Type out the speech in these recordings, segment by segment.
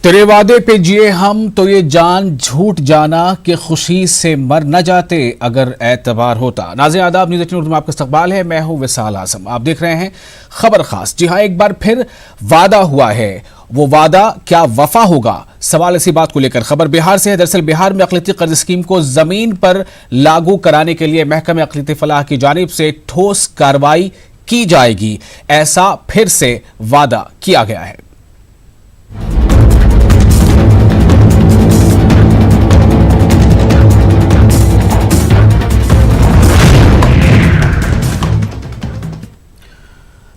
तेरे वादे पे जिए हम तो ये जान झूठ जाना कि खुशी से मर न जाते अगर एतबार होता। नाज़रीन आदाब, न्यूज़ 18 उर्दू में आपका इस्तकबाल है। मैं हूं विसाल आजम। आप देख रहे हैं खबर खास। जी हां, एक बार फिर वादा हुआ है। वो वादा क्या वफा होगा? सवाल इसी बात को लेकर खबर बिहार से है। दरअसल बिहार में अक़लियती कर्ज स्कीम को जमीन पर लागू कराने के लिए महकमे अक़लियती फलाह की जानिब से ठोस कार्रवाई की जाएगी, ऐसा फिर से वादा किया गया है।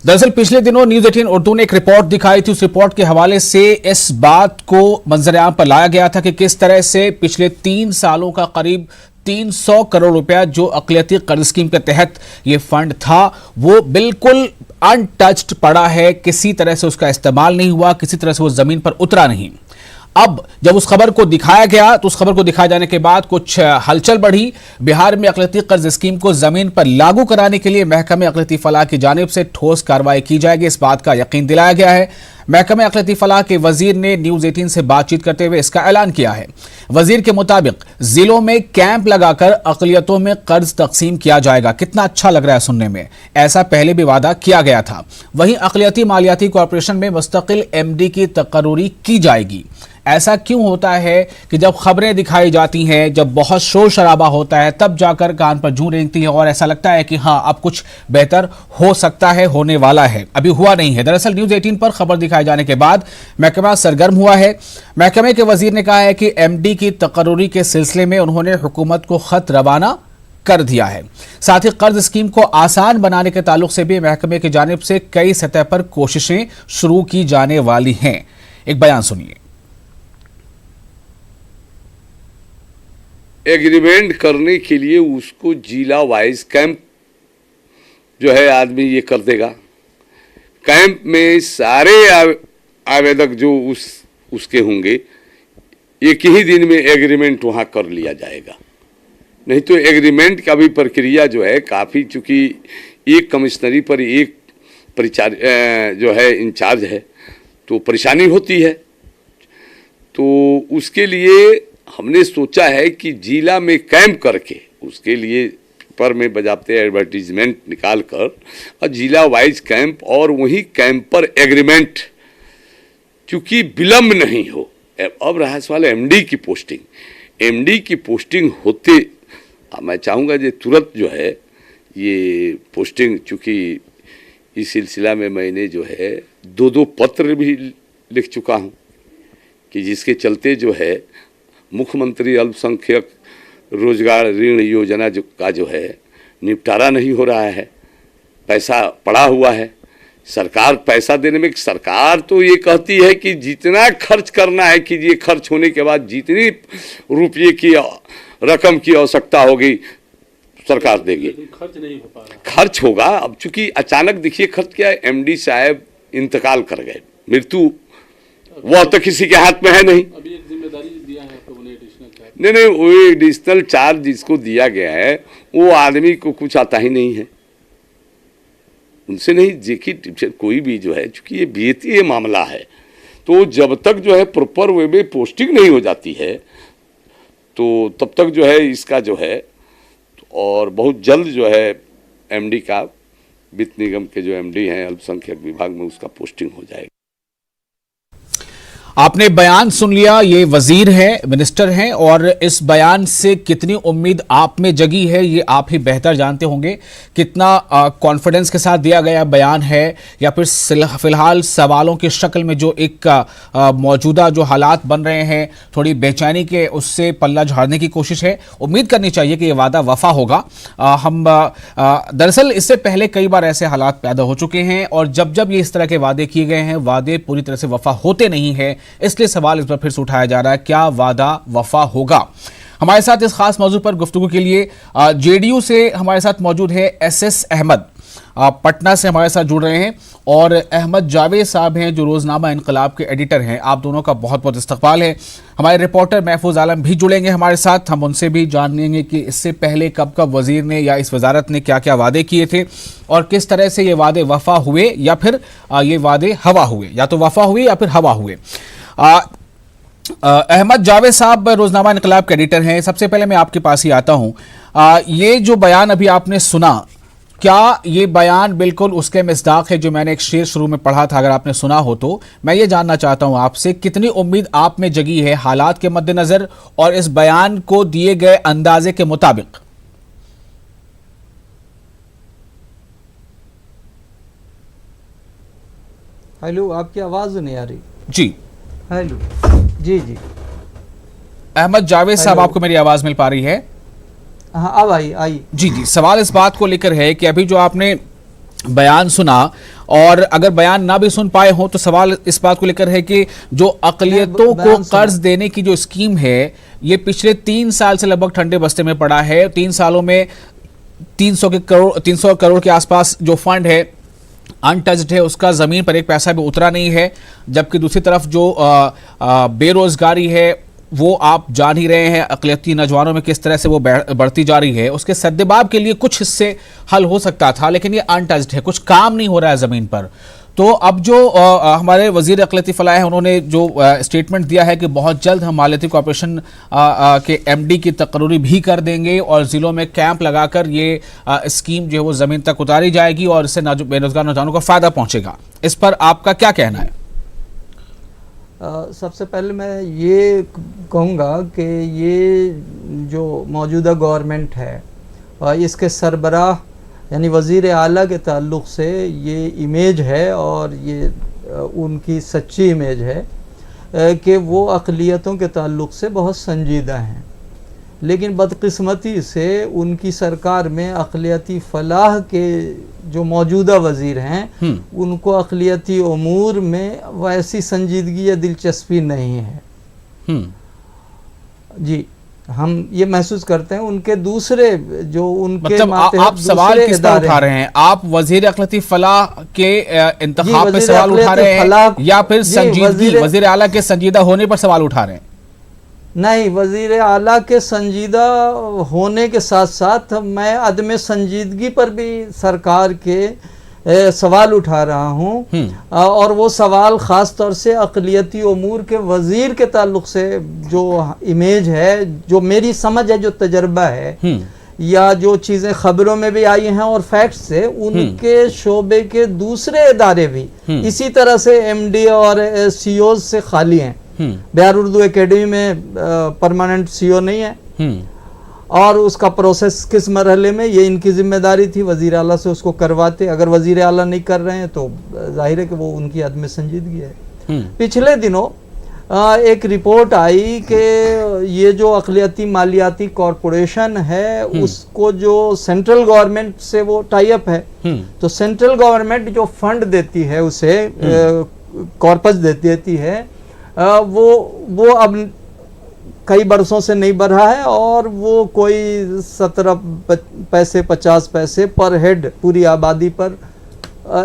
दरअसल पिछले दिनों न्यूज़ 18 उर्दू ने एक रिपोर्ट दिखाई थी। उस रिपोर्ट के हवाले से इस बात को मंजर-ए-आम पर लाया गया था कि किस तरह से पिछले 3 सालों का करीब 300 करोड़ रुपया जो अक़लियती कर्ज स्कीम के तहत ये फंड था, वो बिल्कुल अनटच्ड पड़ा है। किसी तरह से उसका इस्तेमाल नहीं हुआ, किसी तरह से वो जमीन पर उतरा नहीं। अब जब उस खबर को दिखाया गया तो उस खबर को दिखाए जाने के बाद कुछ हलचल बढ़ी। बिहार में अक़लियती कर्ज स्कीम को जमीन पर लागू कराने के लिए महकमे अक़लियती फलाह की जानिब से ठोस कार्रवाई की जाएगी, इस बात का यकीन दिलाया गया है। महकमे अक़लियती फलाह के वजीर ने न्यूज़ 18 से बातचीत करते हुए इसका ऐलान किया है। वजीर के मुताबिक जिलों में कैंप लगाकर अक़लियतों में कर्ज तकसीम किया जाएगा। कितना अच्छा लग रहा है सुनने में। ऐसा पहले भी वादा किया गया था। वहीं अक़लियती मालियाती कॉरपोरेशन में मुस्तकिल MD की तकर्रुरी की जाएगी। ऐसा क्यों होता है कि जब खबरें दिखाई जाती हैं, जब बहुत शोर शराबा होता है, तब जाकर कान पर जूं रेंगती है और ऐसा लगता है कि हाँ, अब कुछ बेहतर हो सकता है, होने वाला है। अभी हुआ नहीं है। दरअसल न्यूज़ 18 पर खबर दिखाए जाने के बाद महकमा सरगर्म हुआ है। महकमे के वजीर ने कहा है कि MD की तकर्रुरी के सिलसिले में उन्होंने हुकूमत को खत रवाना कर दिया है। साथ ही कर्ज स्कीम को आसान बनाने के ताल्लुक से भी महकमे की जानिब से कई सतह पर कोशिशें शुरू की जाने वाली हैं। एक बयान सुनिए। एग्रीमेंट करने के लिए उसको जिला वाइज कैंप जो है आदमी ये कर देगा। कैंप में सारे आवेदक जो उसके होंगे, एक ही दिन में एग्रीमेंट वहाँ कर लिया जाएगा। नहीं तो एग्रीमेंट का भी प्रक्रिया जो है काफ़ी, चूँकि एक कमिश्नरी पर एक जो है इंचार्ज है, तो परेशानी होती है। तो उसके लिए हमने सोचा है कि जिला में कैंप करके उसके लिए पेपर में बजाते एडवर्टीजमेंट निकाल कर और जिला वाइज कैंप और वही कैंप पर एग्रीमेंट, चूँकि विलम्ब नहीं हो। अब रहा सवाल MD की पोस्टिंग। MD की पोस्टिंग होते मैं चाहूँगा जो तुरंत जो है ये पोस्टिंग, चूँकि इस सिलसिला में मैंने जो है 2 पत्र भी लिख चुका हूँ कि जिसके चलते जो है मुख्यमंत्री अल्पसंख्यक रोजगार ऋण योजना का जो है निपटारा नहीं हो रहा है। पैसा पड़ा हुआ है। सरकार पैसा देने में, सरकार तो ये कहती है कि जितना खर्च करना है कीजिए, खर्च होने के बाद जितनी रुपये की रकम की आवश्यकता होगी सरकार देगी। खर्च नहीं हो पा रहा। खर्च होगा। अब चूंकि अचानक देखिए खर्च क्या है, MD साहब इंतकाल कर गए, मृत्यु वह तो किसी के हाथ में है नहीं। अभी एक जिम्मेदारी दिया है आपको, उन्हें एडिशनल चार्ज। नहीं, वो एडिशनल चार्ज जिसको दिया गया है वो आदमी को कुछ आता ही नहीं है। उनसे नहीं, देखिए कोई भी जो है, चूंकि ये वित्तीय मामला है, तो जब तक जो है प्रॉपर वे में पोस्टिंग नहीं हो जाती है तो तब तक जो है इसका जो है, और बहुत जल्द जो है MD का, वित्त निगम के जो MD हैं अल्पसंख्यक विभाग में, उसका पोस्टिंग हो जाएगा। आपने बयान सुन लिया। ये वजीर हैं, मिनिस्टर हैं, और इस बयान से कितनी उम्मीद आप में जगी है ये आप ही बेहतर जानते होंगे। कितना कॉन्फिडेंस के साथ दिया गया बयान है, या फिर फिलहाल सवालों की शक्ल में जो एक मौजूदा जो हालात बन रहे हैं, थोड़ी बेचैनी के उससे पल्ला झाड़ने की कोशिश है। उम्मीद करनी चाहिए कि ये वादा वफा होगा। हम दरअसल इससे पहले कई बार ऐसे हालात पैदा हो चुके हैं, और जब जब ये इस तरह के वादे किए गए हैं, वादे पूरी तरह से वफा होते नहीं है। इसलिए सवाल इस पर फिर से उठाया जा रहा है, क्या वादा वफा होगा? हमारे साथ इस खास मौजू पर गुफ्तगू के लिए JDU से हमारे साथ मौजूद है SS अहमद, पटना से हमारे साथ जुड़ रहे हैं, और अहमद जावेद साहब हैं जो रोजनामा इनकलाब के एडिटर हैं। आप दोनों का बहुत बहुत इस्तकबाल है। हमारे रिपोर्टर महफूज आलम भी जुड़ेंगे हमारे साथ। हम उनसे भी जानेंगे कि इससे पहले कब कब वजीर ने या इस वजारत ने क्या क्या वादे किए थे, और किस तरह से ये वादे वफा हुए या फिर ये वादे हवा हुए, या तो वफा हुए या फिर हवा हुए। अहमद जावेद साहब रोजनामा इनकलाब के एडिटर हैं। सबसे पहले मैं आपके पास ही आता हूं। ये जो बयान अभी आपने सुना, क्या ये बयान बिल्कुल उसके मिस्दाक है जो मैंने एक शेर शुरू में पढ़ा था? अगर आपने सुना हो तो मैं ये जानना चाहता हूं आपसे, कितनी उम्मीद आप में जगी है हालात के मद्देनजर और इस बयान को दिए गए अंदाजे के मुताबिक? हेलो, आपकी आवाज नहीं आ रही। जी हेलो, जी जी। अहमद जावेद साहब, आपको मेरी आवाज मिल पा रही है? हाँ, अब आई। जी जी। सवाल इस बात को लेकर है कि अभी जो आपने बयान सुना, और अगर बयान ना भी सुन पाए हो तो सवाल इस बात को लेकर है कि जो अकलियतों को कर्ज देने की जो स्कीम है, ये पिछले 3 साल से लगभग ठंडे बस्ते में पड़ा है। 3 सालों में 300 करोड़ के आसपास जो फंड है अनटच्ड है, उसका जमीन पर एक पैसा भी उतरा नहीं है। जबकि दूसरी तरफ जो बेरोजगारी है वो आप जान ही रहे हैं, अक़लियती नौजवानों में किस तरह से वो बढ़ती जा रही है। उसके सद्देबाब के लिए कुछ हिस्से हल हो सकता था, लेकिन ये अनटच्ड है, कुछ काम नहीं हो रहा है ज़मीन पर। तो अब जो हमारे वज़ीर अक़लियती फ़लाह है, उन्होंने जो स्टेटमेंट दिया है कि बहुत जल्द हम मालियती कॉर्पोरेशन के MD की तकर्री भी कर देंगे और ज़िलों में कैंप लगाकर ये स्कीम जो है वो ज़मीन तक उतारी जाएगी और इससे बेरोजगार नौजवानों को फ़ायदा पहुँचेगा। इस पर आपका क्या कहना है? सबसे पहले मैं ये कहूँगा कि ये जो मौजूदा गवर्नमेंट है और इसके सरबराह यानी वज़ीर आला के ताल्लुक़ से ये इमेज है, और ये उनकी सच्ची इमेज है कि वो अक़लियतों के ताल्लुक़ से बहुत संजीदा हैं। लेकिन बदकिस्मती से उनकी सरकार में अक़लियती फ़लाह के जो मौजूदा वज़ीर हैं उनको अक़लियती उमूर में वैसी संजीदगी या दिलचस्पी नहीं है। जी, हम ये महसूस करते हैं। उनके दूसरे जो उनके मतलब आप सवाल किस तरह उठा रहे हैं? आप वज़ीर अक़लियती फ़लाह के इंतख़ाब पे सवाल उठा रहे हैं या फिर संजीदगी, वज़ीर आला के संजीदा होने पर सवाल उठा रहे हैं? नहीं, वज़ीर आला के संजीदा होने के साथ साथ मैं अदम संजीदगी पर भी सरकार के सवाल उठा रहा हूँ, और वो सवाल ख़ास तौर से अक़लियती उमूर के वज़ीर के ताल्लुक़ से जो इमेज है, जो मेरी समझ है, जो तजर्बा है, या जो चीज़ें ख़बरों में भी आई हैं और फैक्ट से उनके शोबे के दूसरे इदारे भी इसी तरह से MD और CEOs से खाली हैं। बिहार उर्दू एकेडमी में परमानेंट CEO नहीं है, और उसका प्रोसेस किस मरहले में, ये इनकी जिम्मेदारी थी, वज़ीर आला से उसको करवाते। अगर वज़ीर आला नहीं कर रहे हैं तो जाहिर है कि वो उनकी अदम संजीदगी है। पिछले दिनों एक रिपोर्ट आई कि ये जो अक़लियती मालियाती कॉरपोरेशन है उसको जो सेंट्रल गवर्नमेंट से वो टाई अप है, तो सेंट्रल गवर्नमेंट जो फंड देती है उसे कॉर्पस देती है, वो अब कई बरसों से नहीं बढ़ा है, और वो कोई 17 पैसे 50 पैसे पर हेड पूरी आबादी पर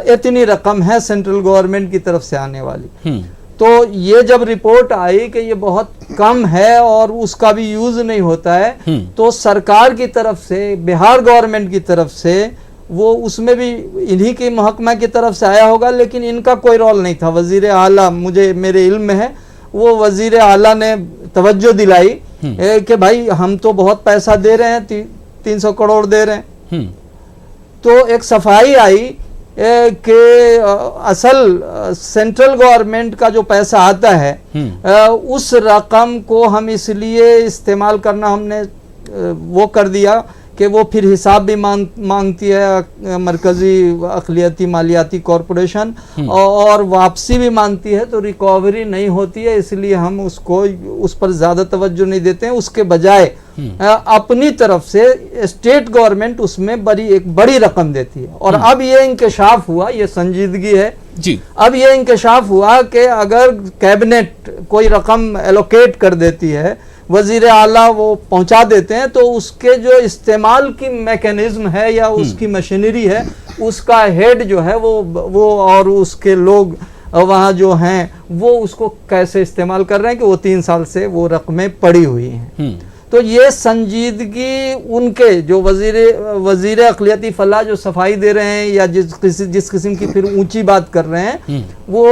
इतनी रकम है सेंट्रल गवर्नमेंट की तरफ से आने वाली। तो ये जब रिपोर्ट आई कि ये बहुत कम है और उसका भी यूज नहीं होता है, तो सरकार की तरफ से, बिहार गवर्नमेंट की तरफ से, वो उसमें भी इन्हीं की महकमा की तरफ से आया होगा, लेकिन इनका कोई रोल नहीं था। वज़ीर आला, मेरे इल्म में है, वो वज़ीर आला ने तवज्जो दिलाई कि भाई हम तो बहुत पैसा दे रहे हैं, 300 करोड़ दे रहे हैं। तो एक सफाई आई कि असल सेंट्रल गवर्नमेंट का जो पैसा आता है उस रकम को हम इसलिए इस्तेमाल करना हमने वो कर दिया कि वो फिर हिसाब भी मांगती है मरकज़ी अक़लियती मालियाती कॉरपोरेशन, और वापसी भी मांगती है, तो रिकवरी नहीं होती है, इसलिए हम उस पर ज़्यादा तवज्जो नहीं देते हैं। उसके बजाय अपनी तरफ से स्टेट गवर्नमेंट उसमें एक बड़ी रकम देती है। और अब ये इंकशाफ हुआ, ये संजीदगी है जी, अब ये इंकशाफ हुआ कि अगर कैबिनेट कोई रकम एलोकेट कर देती है, वज़ीर आला वो पहुंचा देते हैं, तो उसके जो इस्तेमाल की मैकेनिज्म है या उसकी मशीनरी है, उसका हेड जो है वो और उसके लोग वहाँ जो हैं वो उसको कैसे इस्तेमाल कर रहे हैं कि वो 3 साल से वो रकमें पड़ी हुई हैं। तो ये संजीदगी उनके जो वजीर अक़लियती फलाह जो सफाई दे रहे हैं या जिस किस्म की फिर ऊंची बात कर रहे हैं, वो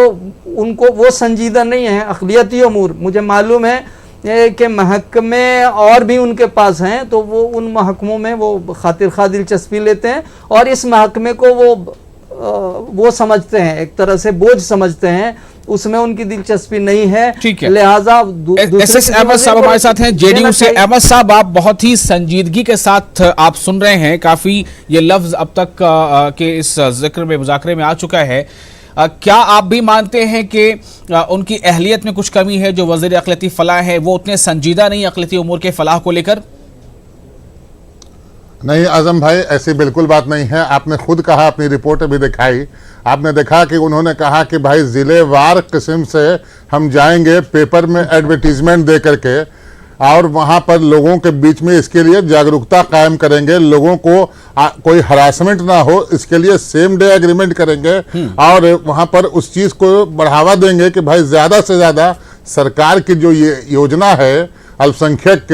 उनको वो संजीदा नहीं है अक़लियती अमूर। मुझे मालूम है कि महकमे और भी उनके पास हैं, तो वो उन महकमों में वो खातिर खा दिलचस्पी लेते हैं और इस महकमे को वो समझते हैं, एक तरह से बोझ समझते हैं, उसमें उनकी दिलचस्पी नहीं है। ठीक है, लिहाजा एसएस अहमद साहब हमारे साथ हैं जेडीयू से। अहमद साहब, आप बहुत ही संजीदगी के साथ आप सुन रहे हैं, काफी ये लफ्ज अब तक के इस जिक्र में मुज़ाकरे में आ चुका है। क्या आप भी मानते हैं कि उनकी अहलियत में कुछ कमी है? जो वज़ीर अक़लियती फलाह है वो उतने संजीदा नहीं अक़लियती उमूर के फलाह को लेकर? नहीं आजम भाई, ऐसी बिल्कुल बात नहीं है। आपने खुद कहा, अपनी रिपोर्ट भी दिखाई, आपने देखा कि उन्होंने कहा कि भाई ज़िलेवार किस्म से हम जाएंगे, पेपर में एडवर्टीजमेंट दे करके और वहाँ पर लोगों के बीच में इसके लिए जागरूकता कायम करेंगे, लोगों को कोई हरासमेंट ना हो इसके लिए सेम डे एग्रीमेंट करेंगे और वहाँ पर उस चीज़ को बढ़ावा देंगे कि भाई ज़्यादा से ज़्यादा सरकार की जो ये योजना है अल्पसंख्यक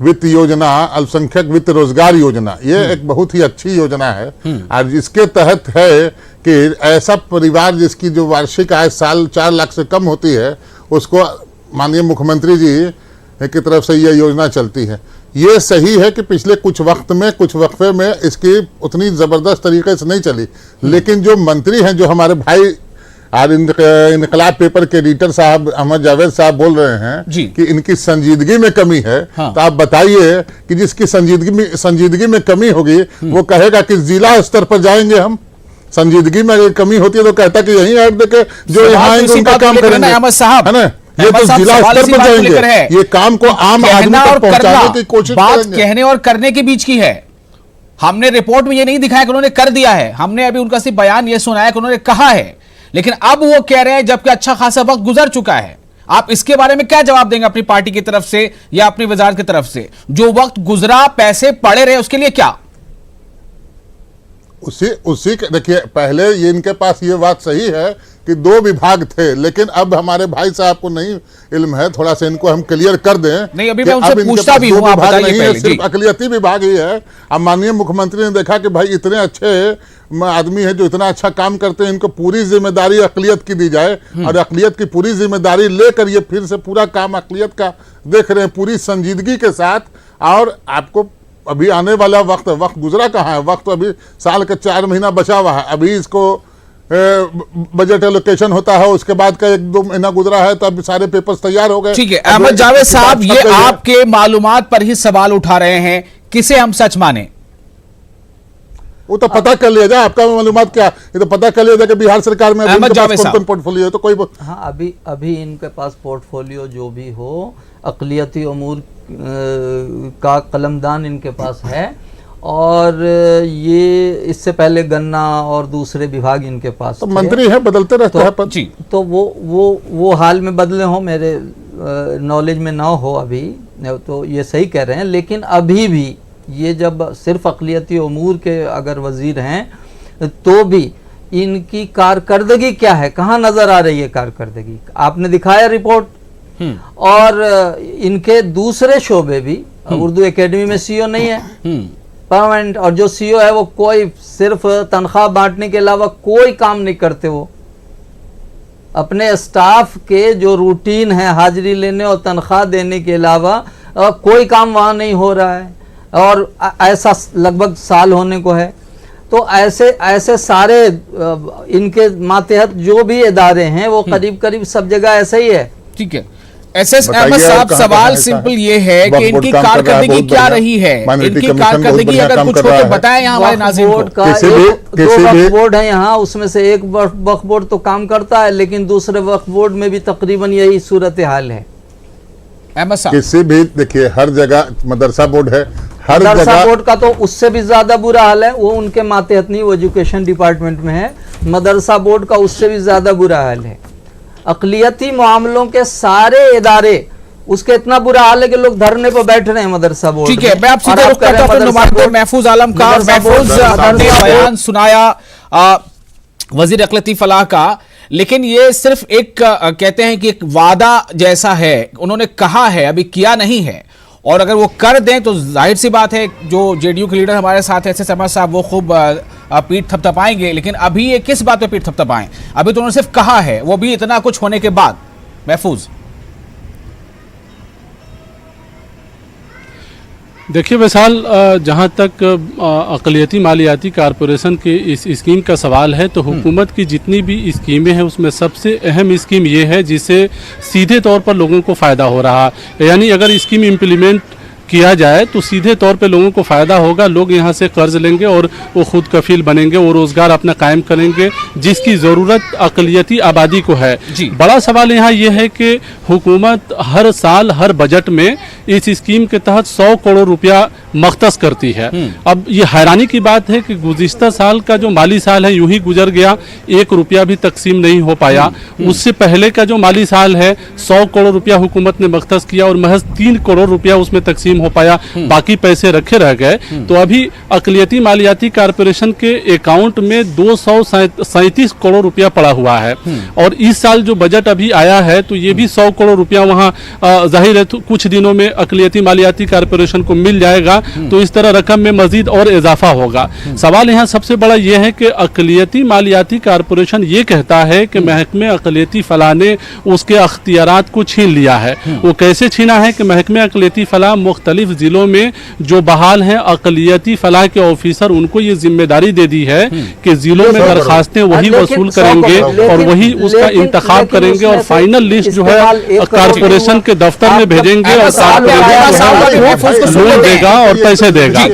वित्त योजना, अल्पसंख्यक वित्त रोजगार योजना, ये एक बहुत ही अच्छी योजना है और जिसके तहत है कि ऐसा परिवार जिसकी जो वार्षिक आय साल 4 लाख से कम होती है उसको माननीय मुख्यमंत्री जी की तरफ से ये योजना चलती है। ये सही है कि पिछले कुछ वक्फे में इसकी उतनी ज़बरदस्त तरीके से नहीं चली, लेकिन जो मंत्री हैं, जो हमारे भाई और इनकलाब पेपर के एडिटर साहब अहमद जावेद साहब बोल रहे हैं कि इनकी संजीदगी में कमी है। तो आप बताइए कि जिसकी संजीदगी में कमी होगी वो कहेगा कि जिला स्तर पर जाएंगे हम। संजीदगी में अगर कमी होती है तो कहता कि यहीं ऐड देके जो यहाँ आएंगे उनका काम करेंगे, है ना। ये तो जिला स्तर पर जाएंगे, ये काम को आम आदमी तक पहुंचाने की कोशिश करेंगे। कहने और करने के बीच की है। हमने रिपोर्ट में ये नहीं दिखाया कि उन्होंने कर दिया है, हमने अभी उनका सिर्फ बयान ये सुना है कि उन्होंने कहा है, लेकिन अब वो कह रहे हैं जबकि अच्छा खासा वक्त गुजर चुका है। आप इसके बारे में क्या जवाब देंगे अपनी पार्टी की तरफ से या अपनी वजारत की तरफ से? जो वक्त गुजरा, पैसे पड़े रहे, उसके लिए क्या? उसी देखिए, पहले ये इनके पास ये बात सही है कि 2 विभाग थे, लेकिन अब हमारे भाई साहब को नहीं इल्म है, थोड़ा सा इनको हम क्लियर कर दें। नहीं, अभी मैं उनसे पूछता भी हूं, आप बताइए पहले। सिर्फ अक़लियती विभाग ही है। अब माननीय मुख्यमंत्री ने देखा कि भाई इतने अच्छे आदमी है जो इतना अच्छा काम करते हैं, इनको पूरी जिम्मेदारी अक़लियत की दी जाए और अक़लियत की पूरी जिम्मेदारी लेकर ये फिर से पूरा काम अक़लियत का देख रहे हैं पूरी संजीदगी के साथ। और आपको अभी आने वाला वक्त गुजरा कहाँ है? वक्त अभी साल का 4 महीना बचा हुआ है। अभी इसको बजट एलोकेशन होता है, उसके बाद का 1-2 महीना गुजरा है, तो अब सारे पेपर्स तैयार हो गए। ठीक है अहमद जावेद साहब, ये आपके मालूमात पर ही सवाल उठा रहे हैं, किसे हम सच माने? वो तो पता कर लिया जाए, आपका मालूमात क्या, ये तो पता कर लिया जाए कि बिहार सरकार में कौन पोर्टफोलियो है। तो कोई हाँ, अभी इनके पास पोर्टफोलियो जो भी हो, अक़लियती उमूर का कलमदान इनके पास है और ये इससे पहले गन्ना और दूसरे विभाग इनके पास तो मंत्री है, बदलते रहते हैं पद। तो वो हाल में बदले हो, मेरे नॉलेज में ना हो अभी, तो ये सही कह रहे हैं। लेकिन अभी भी ये जब सिर्फ अक़लियती उमूर के अगर वज़ीर हैं तो भी इनकी कारकर्दगी क्या है, कहाँ नज़र आ रही है कारकर्दगी? आपने दिखाया रिपोर्ट। और इनके दूसरे शोबे भी, उर्दू एकेडमी में सीईओ नहीं है परमानेंट, और जो सीईओ है वो कोई सिर्फ तनख्वाह बांटने के अलावा कोई काम नहीं करते। वो अपने स्टाफ के जो रूटीन है हाजिरी लेने और तनख्वाह देने के अलावा कोई काम वहाँ नहीं हो रहा है, और ऐसा लगभग साल होने को है। तो ऐसे सारे इनके मातहत जो भी इदारे हैं वो करीब करीब सब जगह ऐसा ही है। ठीक है एसएस अहमद साहब, सवाल सिंपल ये है कि इनकी कारकर्दगी क्या रही है? इनकी कारकर्दगी अगर कुछ हो तो बताएं यहाँ हमारे नाज़रीन को। दो वक्फ बोर्ड है यहाँ, उसमें से एक वक्फ बोर्ड तो काम करता है, लेकिन दूसरे वक्फ बोर्ड में भी तकरीबन यही सूरत हाल है। अहमद साहब, किसी भी देखिए, हर जगह मदरसा बोर्ड है, हर मदरसा बोर्ड का तो उससे भी ज्यादा बुरा हाल है। वो उनके मातहत नहीं, वो एजुकेशन डिपार्टमेंट में है। मदरसा बोर्ड का उससे भी ज्यादा बुरा हाल है। अक़लियती मामलों के सारे इदारे, उसके इतना बुरा हाल है कि लोग धरने पर बैठ रहे हैं मदरसा बोर्ड। ठीक है, मैं आप सीधे रुख करता हूं नुमाइंदे महफूज आलम का। महफूज आपने बयान सुनाया वज़ीर अक़लियती फलाह का, लेकिन ये सिर्फ एक कहते हैं कि एक वादा जैसा है, उन्होंने कहा है, अभी किया नहीं है। और अगर वो कर दें तो जाहिर सी बात है जो जेडीयू के लीडर हमारे साथ है एस.एस. अहमद साहब, वो खूब पीठ थपथपाएंगे। लेकिन अभी ये किस बात पे पीठ थपथपाएं? अभी तो उन्होंने सिर्फ कहा है, वो भी इतना कुछ होने के बाद। महफूज, देखिए विशाल, जहाँ तक अक़लियती मालियाती कॉरपोरेशन के इस स्कीम का सवाल है, तो हुकूमत की जितनी भी स्कीमें हैं उसमें सबसे अहम स्कीम ये है जिससे सीधे तौर पर लोगों को फ़ायदा हो रहा है। यानी अगर स्कीम इम्प्लीमेंट किया जाए तो सीधे तौर पे लोगों को फ़ायदा होगा, लोग यहाँ से कर्ज लेंगे और वो खुद कफील बनेंगे, वो रोज़गार अपना कायम करेंगे जिसकी ज़रूरत अक़लियती आबादी को है। बड़ा सवाल यहाँ ये है कि हुकूमत हर साल हर बजट में इस स्कीम के तहत 100 करोड़ रुपया मख्तस करती है। अब ये हैरानी की बात है कि गुज़िश्ता साल का जो माली साल है यूं ही गुजर गया, 1 रुपया भी तकसीम नहीं हो पाया। उससे पहले का जो माली साल है 100 करोड़ रुपया हुकूमत ने मख्तस किया और महज 3 करोड़ रुपया उसमें तकसीम हो पाया, बाकी पैसे रखे रह गए। तो अभी अक़लियती मालियाती कॉरपोरेशन के अकाउंट में 237 करोड़ रुपया पड़ा हुआ है। और इस साल जो बजट अभी आया है तो ये भी 100 करोड़ रुपया वहाँ जाहिर है तो कुछ दिनों में अक़लियती मालियाती कॉरपोरेशन को मिल जाएगा, तो इस तरह रकम में मजीद और इजाफा होगा। सवाल यहाँ सबसे बड़ा यह है कि अक़लियती मालियाती कॉरपोरेशन ये कहता है कि महकमे अक़लियती फलाह ने उसके अख्तियारात को छीन लिया है। वो कैसे छीना है कि महकमे अक़लियती फलाह मुख्तलिफ जिलों में जो बहाल हैं अक़लियती फलाह के ऑफिसर, उनको ये जिम्मेदारी दे दी है कि जिलों में दरखास्तें वही वसूल करेंगे और वही उसका इंतखाब करेंगे और फाइनल लिस्ट जो है कॉरपोरेशन के दफ्तर में भेजेंगे और लोन देगा और पैसे देगा।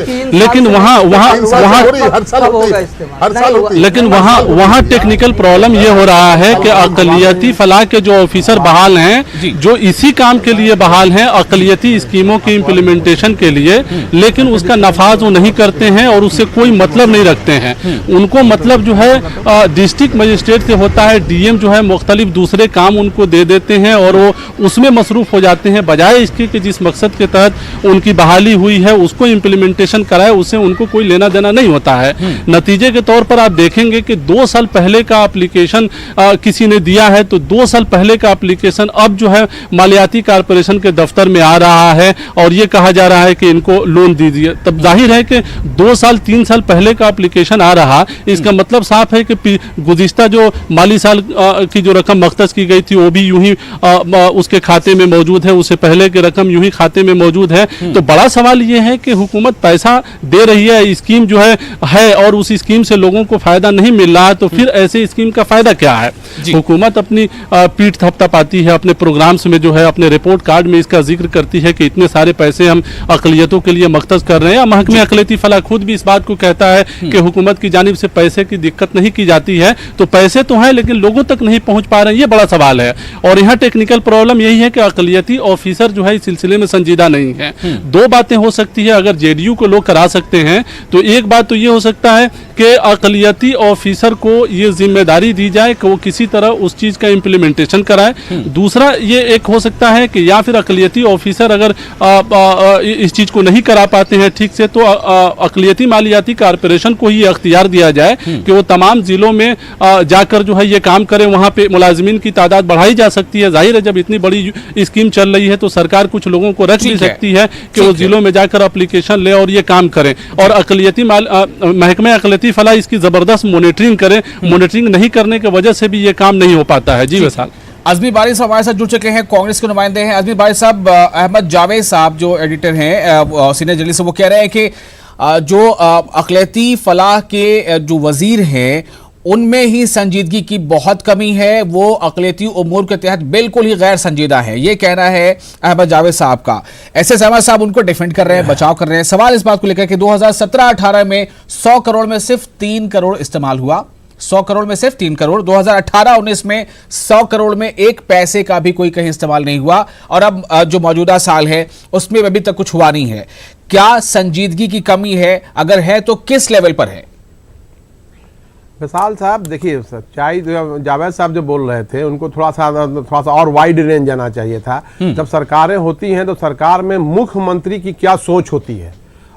लेकिन वहाँ टेक्निकल प्रॉब्लम ये हो रहा है कि अक़लियती फलाह के जो ऑफिसर बहाल हैं, जो इसी काम के लिए बहाल हैं अक़लियती स्कीमों के इम्प्लीमेंटेशन के लिए, लेकिन उसका नफाज वो नहीं करते हैं और उससे कोई मतलब नहीं रखते हैं। उनको मतलब जो है डिस्ट्रिक्ट मजिस्ट्रेट से होता है, डीएम जो है मुख्तलिफ दूसरे काम उनको दे देते हैं और वो उसमें मसरूफ हो जाते हैं, बजाय इसके कि जिस मकसद के तहत उनकी बहाली हुई है उसको इम्प्लीमेंटेशन कराए, उससे उनको कोई लेना देना नहीं होता है। नतीजे के तौर पर आप देखेंगे कि 2 साल पहले का एप्लीकेशन किसी ने दिया है तो 2 साल पहले का एप्लीकेशन अब जो है मालियाती कॉरपोरेशन के दफ्तर में आ रहा है और ये कहा जा रहा है कि इनको लोन दीजिए। तब जाहिर है कि 2 साल 3 साल पहले का एप्लीकेशन आ रहा, इसका मतलब साफ है कि गुज़िश्ता जो माली साल की जो रकम मख्तस की गई थी वो भी यूं ही उसके खाते में मौजूद है, उससे पहले की रकम यूं ही खाते में मौजूद है। तो बड़ा सवाल ये है कि हुकूमत पैसा दे रही है, स्कीम जो है और उस स्कीम से लोगों को फायदा नहीं मिल रहा, तो फिर ऐसे स्कीम का फायदा क्या है? हुकूमत अपनी पीठ थपथपाती है, अपने प्रोग्राम्स में जो है अपने रिपोर्ट कार्ड में इसका जिक्र करती है कि इतने सारे पैसे हम अक़लियतों के लिए मख्तस कर रहे हैं। महकमे अक़लियती फलाह खुद भी इस बात को कहता है कि हुकूमत की जानिब से पैसे की दिक्कत नहीं की जाती है। तो पैसे तो हैं लेकिन लोगों तक नहीं पहुंच पा रहे हैं, ये बड़ा सवाल है। और यहाँ टेक्निकल प्रॉब्लम यही है कि अक़लियती ऑफिसर जो है इस सिलसिले में संजीदा नहीं है। 2 बातें हो सकती है, अगर जेडीयू को लोग करा सकते हैं तो एक बात तो ये हो सकता है कि अक़लियती ऑफिसर को ये जिम्मेदारी दी जाए कि वो किसी तरह उस चीज़ का इम्प्लीमेंटेशन कराए। दूसरा ये एक हो सकता है कि या फिर अक़लियती ऑफिसर अगर इस चीज़ को नहीं करा पाते हैं ठीक से तो अक़लियती मालियाती कॉरपोरेशन को ही अख्तियार दिया जाए कि वो तमाम ज़िलों में जाकर जो है ये काम करें। वहाँ पे मुलाजिमीन की तादाद बढ़ाई जा सकती है। जाहिर है जब इतनी बड़ी स्कीम चल रही है तो सरकार कुछ लोगों को रख भी सकती है कि वो ज़िलों में जाकर एप्लीकेशन ले और ये काम करें। और अक़लियती महकमे अक़लियती फलाह इसकी ज़बरदस्त मॉनिटरिंग करें। मॉनिटरिंग नहीं करने की वजह से भी ये काम नहीं हो पाता है। जी वैसाल। अज़मी बारी साहब हमारे साथ जुड़ चुके हैं, कांग्रेस के नुमाइंदे हैं। अज़मी बारी साहब, अहमद जावेद साहब जो एडिटर हैं सीनियर जर्नलिस्ट, वो कह रहे हैं कि जो अक़लियती फलाह के जो वजीर हैं उनमें ही संजीदगी की बहुत कमी है, वो अक़लियती उमूर के तहत बिल्कुल ही गैर संजीदा है, ये कहना है अहमद जावेद साहब का। एस.एस. अहमद साहब उनको डिफेंड कर रहे हैं, बचाव कर रहे हैं। सवाल इस बात को लेकर कि 2017-18 में 100 करोड़ में सिर्फ 3 करोड़ इस्तेमाल हुआ, 100 करोड़ में सिर्फ 3 करोड़। 2018-19 में 100 करोड़ में 1 पैसे का भी कोई कहीं इस्तेमाल नहीं हुआ और अब जो मौजूदा साल है उसमें अभी तक कुछ हुआ नहीं है। क्या संजीदगी की कमी है? अगर है तो किस लेवल पर है? विशाल साहब, देखिए सच्चाई जावेद साहब जो बोल रहे थे उनको थोड़ा सा और वाइड रेंज जाना चाहिए था। जब सरकारें होती हैं तो सरकार में मुख्यमंत्री की क्या सोच होती है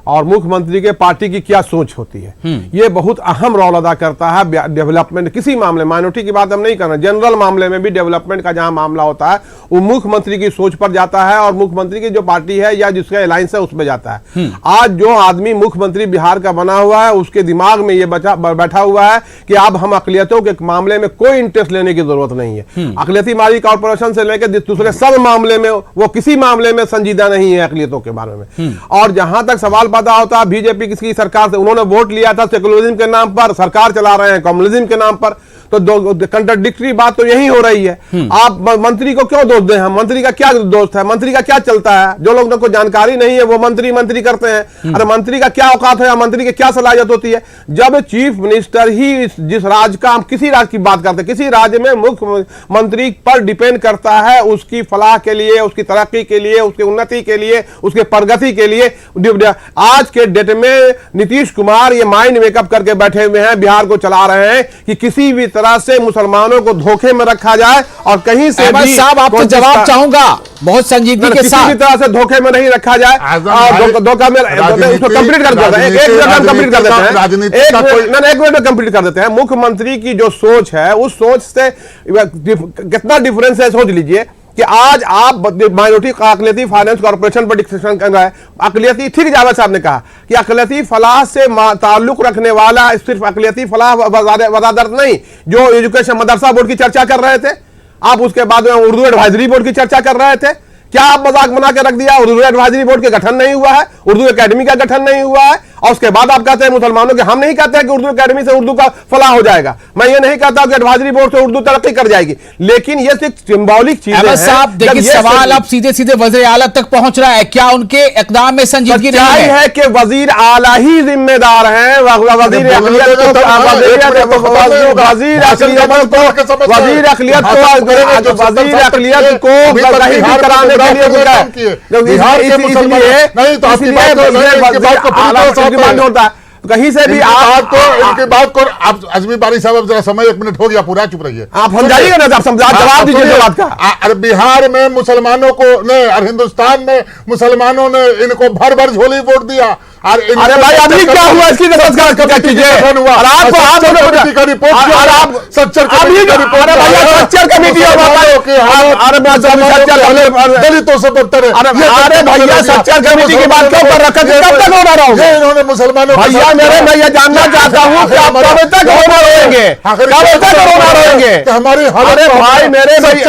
और मुख्यमंत्री के पार्टी की क्या सोच होती है। ये बहुत अहम रोल अदा करता है डेवलपमेंट, किसी मामले, माइनॉरिटी की बात हम नहीं कर रहे, जनरल मामले में भी डेवलपमेंट का जहां मामला होता है वो मुख्यमंत्री की सोच पर जाता है और मुख्यमंत्री की जो पार्टी है या जिसका अलायंस है उसमें जाता है। आज जो आदमी मुख्यमंत्री बिहार का बना हुआ है उसके दिमाग में ये बैठा हुआ है कि अब हम अकलियतों के मामले में कोई इंटरेस्ट लेने की जरूरत नहीं है। अकलियती माली कॉर्पोरेशन से लेकर दूसरे सब मामले में वो किसी मामले में संजीदा नहीं है अकलियतों के बारे में। और जहां तक सवाल पैदा होता है बीजेपी किसी सरकार से, उन्होंने वोट लिया था सेकुलरिज्म के नाम पर, सरकार चला रहे हैं कम्युनिज्म के नाम पर, तो कंट्राडिक्टरी बात तो यही हो रही है। आप मंत्री को क्यों दोष दें? हम मंत्री का क्या दोस्त है, मंत्री का क्या चलता है? जो लोगों को जानकारी नहीं है वो मंत्री करते हैं। अरे मंत्री का क्या औकात है, मंत्री की क्या सलाहियत होती है? जब चीफ मिनिस्टर ही जिस राज्य का, हम किसी राज्य की बात करते हैं, किसी राज्य में मुख्यमंत्री पर डिपेंड करता है उसकी फलाह के लिए, उसकी तरक्की के लिए, उसकी उन्नति के लिए, उसके प्रगति के लिए। आज के डेट में नीतीश कुमार ये माइंड मेकअप करके बैठे हुए हैं, बिहार को चला रहे हैं कि किसी भी तरह से मुसलमानों को धोखे में रखा जाए और कहीं से भी साहब आपको जवाब चाहूंगा बहुत संजीदगी के साथ, किसी भी तरह से धोखे में नहीं रखा जाए। धोखा में उसको कंप्लीट कर देते हैं, एक मिनट कंप्लीट कर देते हैं। मुख्यमंत्री की जो सोच है उस सोच से कितना डिफरेंस है सोच लीजिए कि आज आप माइनॉरिटी अकलियती फाइनेंस कॉर्पोरेशन पर डिस्कशन कर रहा है। अकलियती, ठीक जावेद साहब ने कहा कि अकलियती फलाह से ताल्लुक रखने वाला सिर्फ अकलियती फलाह वजादत नहीं, जो एजुकेशन मदरसा बोर्ड की चर्चा कर रहे थे आप, उसके बाद में उर्दू एडवाइजरी बोर्ड की चर्चा कर रहे थे, क्या आप मजाक बना के रख दिया? उर्दू एडवाइजरी बोर्ड के गठन नहीं हुआ है, उर्दू एकेडमी का गठन नहीं हुआ है, और उसके बाद आप कहते हैं मुसलमानों के, हम नहीं कहते हैं कि उर्दू एकेडमी से उर्दू का फलाह हो जाएगा, मैं ये नहीं कहता कि एडवाइजरी बोर्ड से उर्दू तरक्की कर जाएगी, लेकिन ये सिर्फ सिंबॉलिक चीज है। साहब देखिए सवाल अब सीधे सीधे वजीर आला तक पहुंच रहा है, क्या उनके इकदाम में संजीदगी नहीं है कि वजीर आला ही जिम्मेदार है? वजीर अकलियत को कराने के लिए होता है कहीं से भी आपको इनकी बात को आप अजमी बारी साहब, अब जरा समय 1 मिनट हो गया पूरा, चुप रहिए, आप समझाइएगा ना, आप जवाब दीजिए बात का। अरे बिहार में मुसलमानों को ने और हिंदुस्तान में मुसलमानों ने इनको भर भर झोली वोट दिया। अरे भाई अभी क्या हुआ इसकी सच्चर कमेटी दलितों से बदतर है। अरे भैया सच्चर कमेटी की बात क्यों कर रखा है? कब तक होना रहोगे? इन्होंने मुसलमानों भैया मेरे मैं ये जानना चाहता हूँ कि आप कब तक होना रहेंगे, कब तक होना रहेंगे हमारी? अरे भाई मेरे मैं ये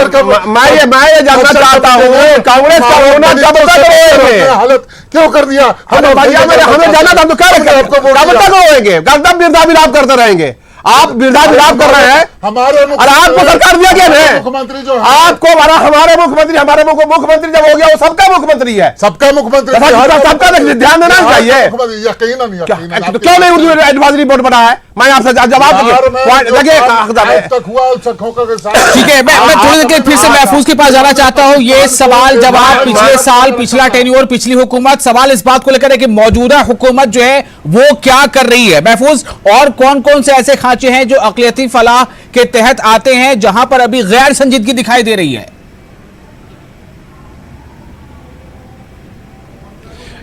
जानना चाहता हूँ कांग्रेस का होना कब तक रहेंगे? हालत क्यों कर दिया? भैया हमें जाना था तो क्या होंगे? कब बिरदा विलाप करते रहेंगे? आप बिरदा विलाप कर रहे हैं हमारे, और आपको सरकार दिया क्या है? मुख्यमंत्री जो आपको हमारे मुख्यमंत्री जब हो गया वो सबका मुख्यमंत्री है, सबका मुख्यमंत्री, सबका ध्यान देना चाहिए। यकीन नहीं, तो क्यों नहीं उर्दू एडवाइजरी बोर्ड बना है? मैं आपसे जवाब ठीक है। मैं थोड़ी देर फिर से महफूज के पास जाना चाहता हूं। ये सवाल जवाब पिछले साल, पिछला टेन्योर, पिछली हुकूमत, सवाल इस बात को लेकर है कि मौजूदा हुकूमत जो है वो क्या कर रही है। महफूज, और कौन कौन से ऐसे खांचे हैं जो अक़लियती फलाह के तहत आते हैं जहां पर अभी गैर संजीदगी दिखाई दे रही है?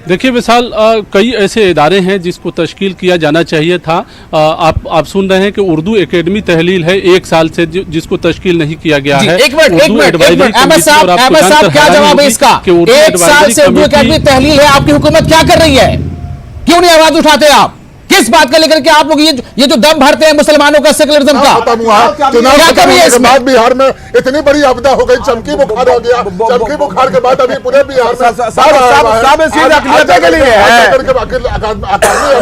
देखिए विशाल, कई ऐसे इदारे हैं जिसको तश्कील किया जाना चाहिए था। आप सुन रहे हैं कि उर्दू एकेडमी तहलील है 1 साल से जिसको तश्कील नहीं किया गया है। एक मिनट अहमद साहब क्या जवाब है इसका? 1 साल से उर्दू एकेडमी तहलील है, आपकी हुकूमत क्या कर रही है? क्यों नहीं आवाज उठाते आप? किस बात का लेकर के आप लोग ये जो दम भरते हैं मुसलमानों का सेकुलरिज्म का? क्या कमी है इसमें? बिहार में इतनी बड़ी आपदा हो गई, चमकी बुखार हो गया, चमकी बुखार के बाद अभी पूरे बिहार में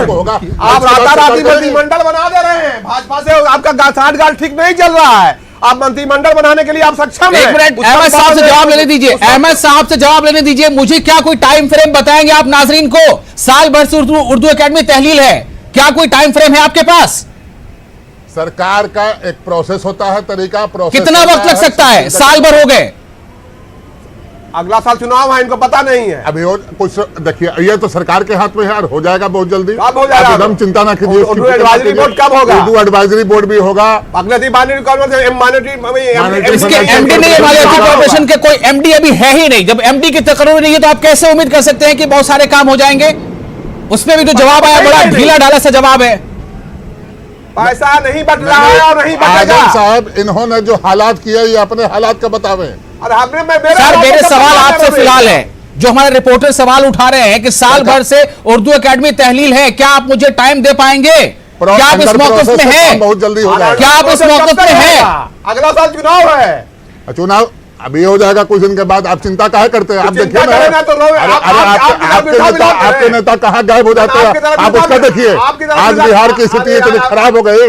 होगा। आप राताराती मंत्रिमंडल बना दे रहे हैं, भाजपा से आपका साठगांठ ठीक नहीं चल रहा है, आप मंत्रिमंडल बनाने के लिए आप सक्षम हैं। 1 मिनट अहमद साहब से जवाब लेने दीजिए, अहमद साहब से जवाब लेने दीजिए। मुझे क्या कोई टाइम फ्रेम बताएंगे आप नाजरीन को? साल भर से उर्दू एकेडमी तहलील है, क्या कोई टाइम फ्रेम है आपके पास? सरकार का एक प्रोसेस होता है, तरीका, प्रोसेस कितना वक्त लग सकता है? साल भर हो गए, अगला साल चुनाव है, इनको पता नहीं है अभी। और कुछ देखिए, ये तो सरकार के हाथ में है, हो जाएगा बहुत जल्दी। कब हो जाएगा? एकदम चिंता ना कीजिए। उर्दू एडवाइजरी बोर्ड कब होगा? उर्दू एडवाइजरी बोर्ड भी होगा। इसके एमडी नहीं है, माइनॉरिटी कॉर्पोरेशन के कोई एमडी अभी है ही नहीं। जब एमडी की तकरीर नहीं है तो आप कैसे उम्मीद कर सकते हैं कि बहुत सारे काम हो जाएंगे? उसमें भी तो जवाब आया, बड़ा ढीला ढाला सा जवाब है। पैसा नहीं बट रहा है और नहीं बटेगा। आजम साहब, इन्होंने जो हालात किए ये अपने हालात का बतावे। और हमने सर मेरे सवाल आपसे फिलहाल है, जो हमारे रिपोर्टर सवाल उठा रहे हैं कि साल भर से उर्दू एकेडमी तहलील है, क्या आप मुझे टाइम दे पाएंगे? क्या आप इस मौक़िफ़ में हैं? बहुत जल्दी हो जाएगा। क्या आप इस मौक़िफ़ में हैं? अगला साल चुनाव है। चुनाव अभी हो जाएगा कुछ दिन के बाद, आप चिंता काहे करते हैं? आप देखिए ना, आपके नेता कहाँ गायब हो जाते हैं, आप उसका देखिए। आज बिहार की स्थिति इतनी खराब हो गई।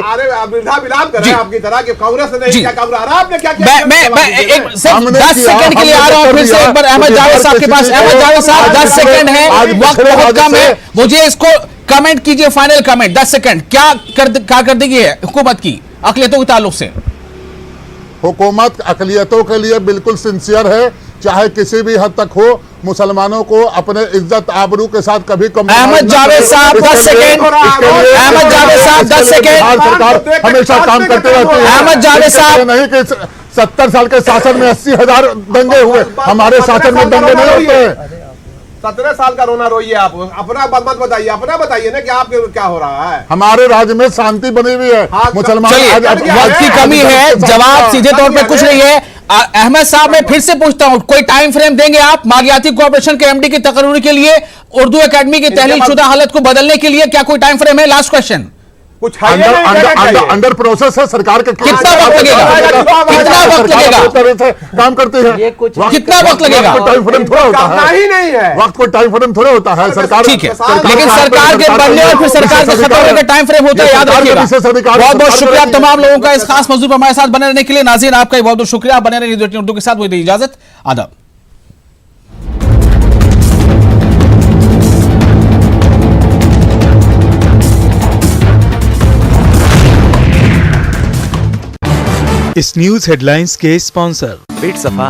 आपकी तरह कि कांग्रेस ने क्या काम रहा, आपने क्या किया? मैं सिर्फ 10 सेकंड के लिए आ रहा हूं, फिर से एक बार अहमद जावेद साहब के पास। अहमद जावेद साहब 10 सेकंड है, वक्त बहुत कम है, मुझे इसको कमेंट कीजिए, फाइनल कमेंट 10 सेकंड। क्या कर देगी है हुकूमत की अक़लियतों के ताल्लुक से? हुकूमत अक़लियतों के लिए बिल्कुल सिंसियर है, चाहे किसी भी हद तक हो। मुसलमानों को अपने इज्जत आबरू के साथ कभी कम। अहमद जावेद साहब 10 सेकंड। अहमद जावेद साहब 10 सेकंड। सरकार हमेशा काम करते रहती है। अहमद जावेद साहब नहीं कि 70 साल के शासन में 80,000 दंगे हुए, हमारे शासन में दंगे नहीं होते हैं। 17 साल का रोना रोइए आप, अपना मत बताइए, अपना बताइए ना कि आपके क्या हो रहा है। हमारे राज्य में शांति बनी हुई है। मुसलमान वक्त की कमी है, जवाब सीधे तौर पे कुछ नहीं है। अहमद साहब मैं फिर से पूछता हूं, कोई टाइम फ्रेम देंगे आप मालियाती कॉर्पोरेशन के एमडी की तकरीर के लिए, उर्दू एकेडमी की तहलील शुदा हालत को बदलने के लिए क्या कोई टाइम फ्रेम है? Last question. कुछ अंडर प्रोसेस है सरकार के। कितना वक्त लगेगा? कितना वक्त लगेगा? काम करते हैं। कितना वक्त लगेगा? टाइम फ्रेम थोड़ा होता है, ही नहीं है वक्त को टाइम फ्रेम थोड़ा होता है। सरकार ठीक है, लेकिन सरकार के बनने और फिर सरकार के खत्म होने का टाइम फ्रेम होता है, याद रखिएगा। बहुत बहुत शुक्रिया तमाम लोगों का इस खास मौजूद पर हमारे साथ बने रहने के लिए। नाज़रीन आपका बहुत बहुत शुक्रिया, बने रहे न्यूज़ 18 उर्दू के साथ। मुझे इजाजत, आदाब। इस न्यूज हेडलाइंस के स्पॉन्सर पेट सफा